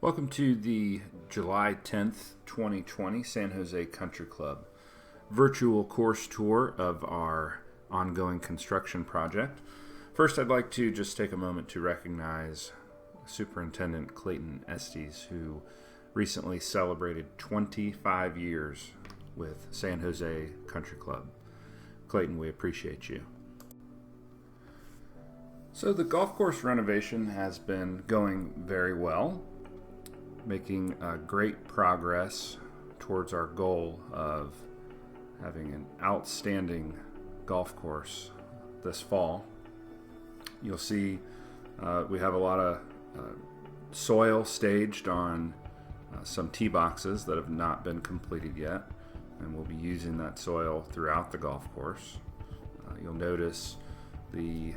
Welcome to the July 10th, 2020 San Jose Country Club virtual course tour of our ongoing construction project. First, I'd like to just take a moment to recognize Superintendent Clayton Estes, who recently celebrated 25 years with San Jose Country Club. Clayton, we appreciate you. So the golf course renovation has been going very well, making great progress towards our goal of having an outstanding golf course this fall. You'll see we have a lot of soil staged on some tee boxes that have not been completed yet, and we'll be using that soil throughout the golf course. You'll notice the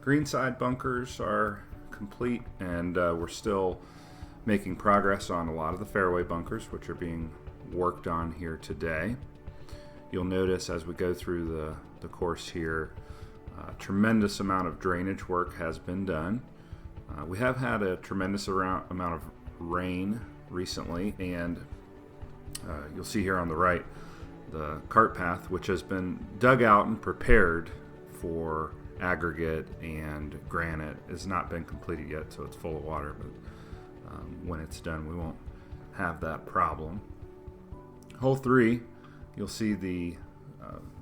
greenside bunkers are complete, and we're still making progress on a lot of the fairway bunkers, which are being worked on here today. You'll notice as we go through the course here, a tremendous amount of drainage work has been done. We have had a tremendous amount of rain recently, and you'll see here on the right the cart path, which has been dug out and prepared for aggregate and granite, has not been completed yet, so it's full of water, but when it's done we won't have that problem. Hole 3, you'll see the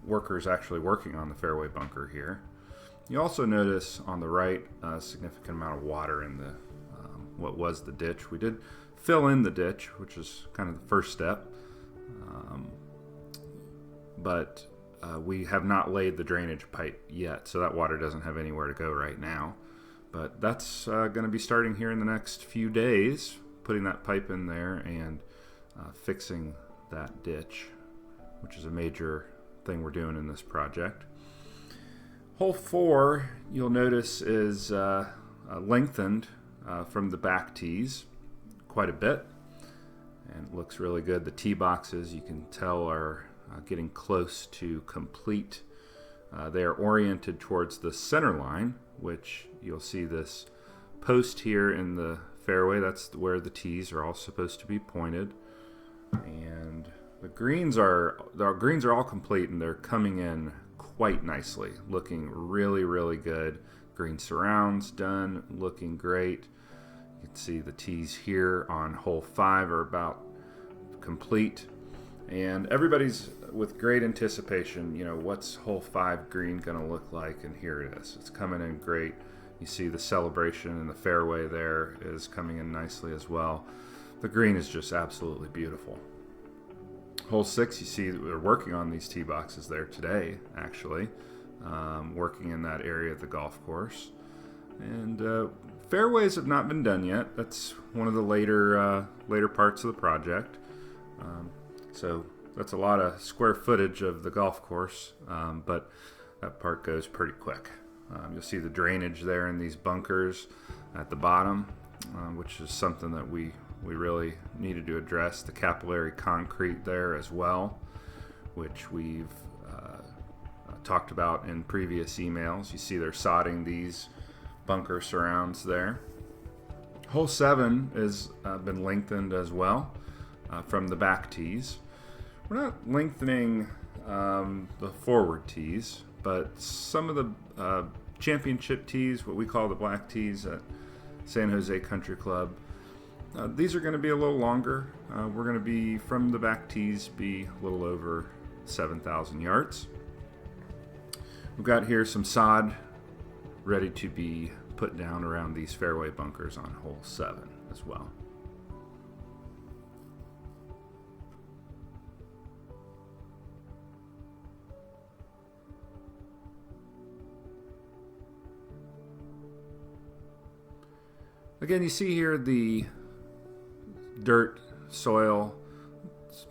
workers actually working on the fairway bunker here. You also notice on the right a significant amount of water in the what was the ditch. We did fill in the ditch, which is kind of the first step, but we have not laid the drainage pipe yet, so that water doesn't have anywhere to go right now. But that's going to be starting here in the next few days, putting that pipe in there and fixing that ditch, which is a major thing we're doing in this project. Hole 4, you'll notice, is lengthened from the back tees quite a bit, and it looks really good. The tee boxes, you can tell, are getting close to complete. They are oriented towards the center line, which you'll see this post here in the fairway. That's where the tees are all supposed to be pointed. And the greens are all complete, and they're coming in quite nicely, looking really good. Green surrounds done, looking great. You can see the tees here on hole 5 are about complete, and everybody's with great anticipation, what's hole 5 green going to look like, and here it is. It's coming in great. You see the celebration in the fairway there is coming in nicely as well. The green is just absolutely beautiful. Hole 6, you see they're working on these tee boxes there today, actually, working in that area of the golf course. And fairways have not been done yet. That's one of the later parts of the project. So that's a lot of square footage of the golf course, but that part goes pretty quick. You'll see the drainage there in these bunkers at the bottom, which is something that we really needed to address. The capillary concrete there as well, which we've talked about in previous emails. You see they're sodding these bunker surrounds there. Hole 7 has been lengthened as well from the back tees. We're not lengthening the forward tees, but some of the championship tees, what we call the black tees at San Jose Country Club, these are going to be a little longer. We're going to be, from the back tees, be a little over 7,000 yards. We've got here some sod ready to be put down around these fairway bunkers on hole 7 as well. Again, you see here the dirt, soil,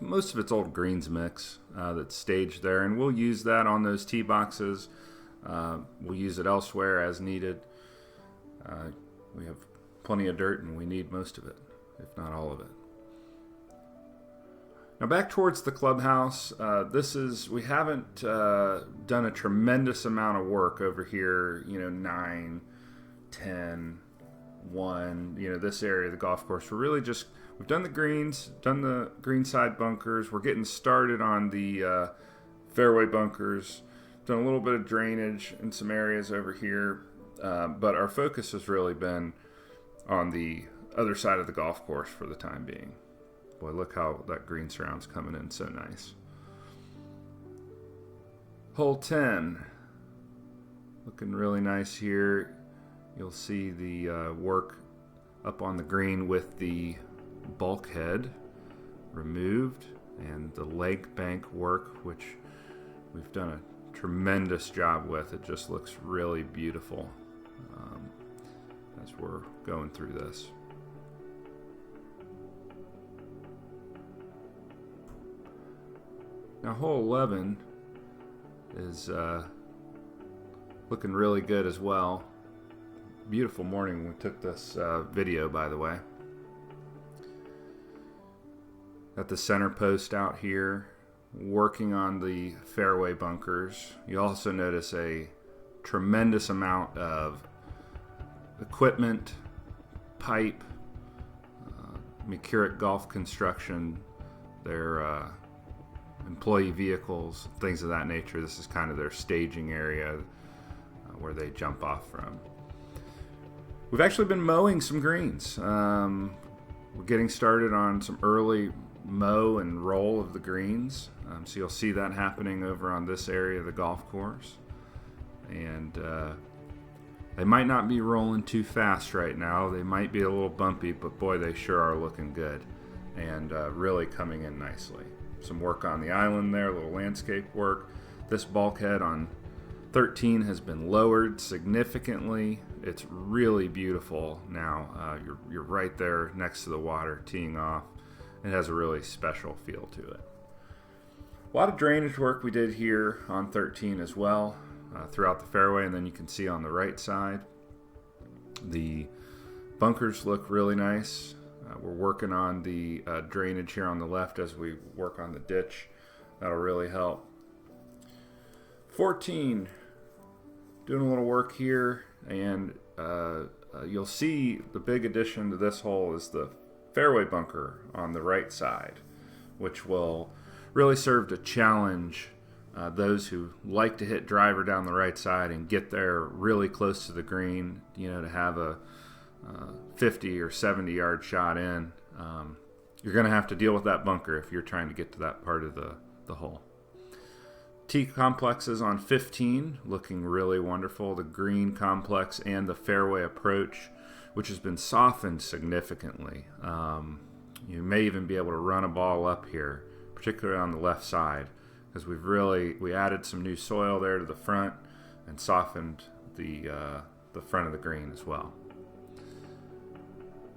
most of it's old greens mix that's staged there, and we'll use that on those tee boxes. We'll use it elsewhere as needed. We have plenty of dirt, and we need most of it, if not all of it. Now back towards the clubhouse, we haven't done a tremendous amount of work over here, 9, 10, 1, this area of the golf course, we've done the greens, done the greenside bunkers. We're getting started on the fairway bunkers, done a little bit of drainage in some areas over here, but our focus has really been on the other side of the golf course for the time being. Boy, look how that green surround's coming in so nice. Hole 10, looking really nice here. You'll see the work up on the green with the bulkhead removed and the leg bank work, which we've done a tremendous job with. It just looks really beautiful as we're going through this. Now hole 11 is looking really good as well. Beautiful morning when we took this video, by the way. Got the center post out here, working on the fairway bunkers. You also notice a tremendous amount of equipment, pipe, Mercuric Golf Construction, their employee vehicles, things of that nature. This is kind of their staging area where they jump off from. We've actually been mowing some greens. We're getting started on some early mow and roll of the greens. So you'll see that happening over on this area of the golf course. And they might not be rolling too fast right now. They might be a little bumpy, but boy, they sure are looking good and really coming in nicely. Some work on the island there, a little landscape work. This bulkhead on 13 has been lowered significantly. It's really beautiful now. You're right there next to the water teeing off. It has a really special feel to it. A lot of drainage work we did here on 13 as well, throughout the fairway, and then you can see on the right side the bunkers look really nice. We're working on the drainage here on the left as we work on the ditch. That'll really help. 14, doing a little work here, and you'll see the big addition to this hole is the fairway bunker on the right side, which will really serve to challenge those who like to hit driver down the right side and get there really close to the green, to have a 50 or 70 yard shot in. You're going to have to deal with that bunker if you're trying to get to that part of the hole. Tee complexes on 15 looking really wonderful. The green complex and the fairway approach, which has been softened significantly. You may even be able to run a ball up here, particularly on the left side, because we added some new soil there to the front and softened the front of the green as well.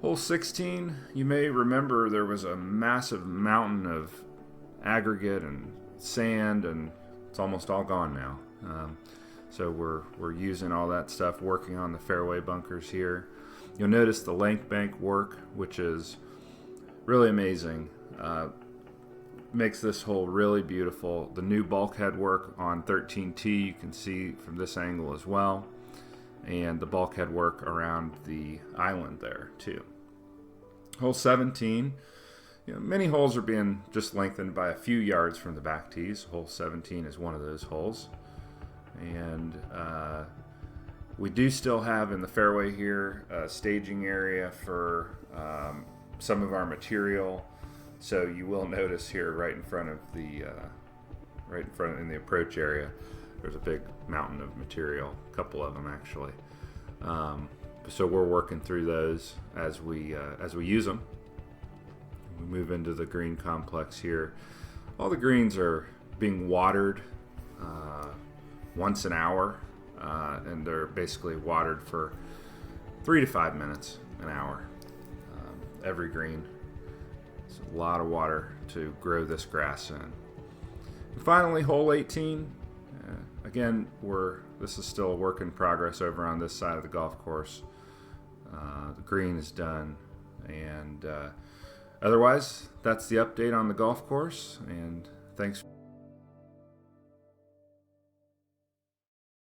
Hole 16, you may remember there was a massive mountain of aggregate and sand, and it's almost all gone now. So we're using all that stuff, working on the fairway bunkers here. You'll notice the length bank work, which is really amazing. Makes this hole really beautiful. The new bulkhead work on 13T you can see from this angle as well, and the bulkhead work around the island there too. Hole 17, many holes are being just lengthened by a few yards from the back tees. Hole 17 is one of those holes, and we do still have in the fairway here a staging area for some of our material. So you will notice here right in front in the approach area, there's a big mountain of material, a couple of them actually. So we're working through those as we use them. We move into the green complex here. All the greens are being watered once an hour, and they're basically watered for 3 to 5 minutes an hour. Every green. It's a lot of water to grow this grass in. And finally, hole 18. Again, this is still a work in progress over on this side of the golf course. The green is done, and otherwise, that's the update on the golf course. And thanks.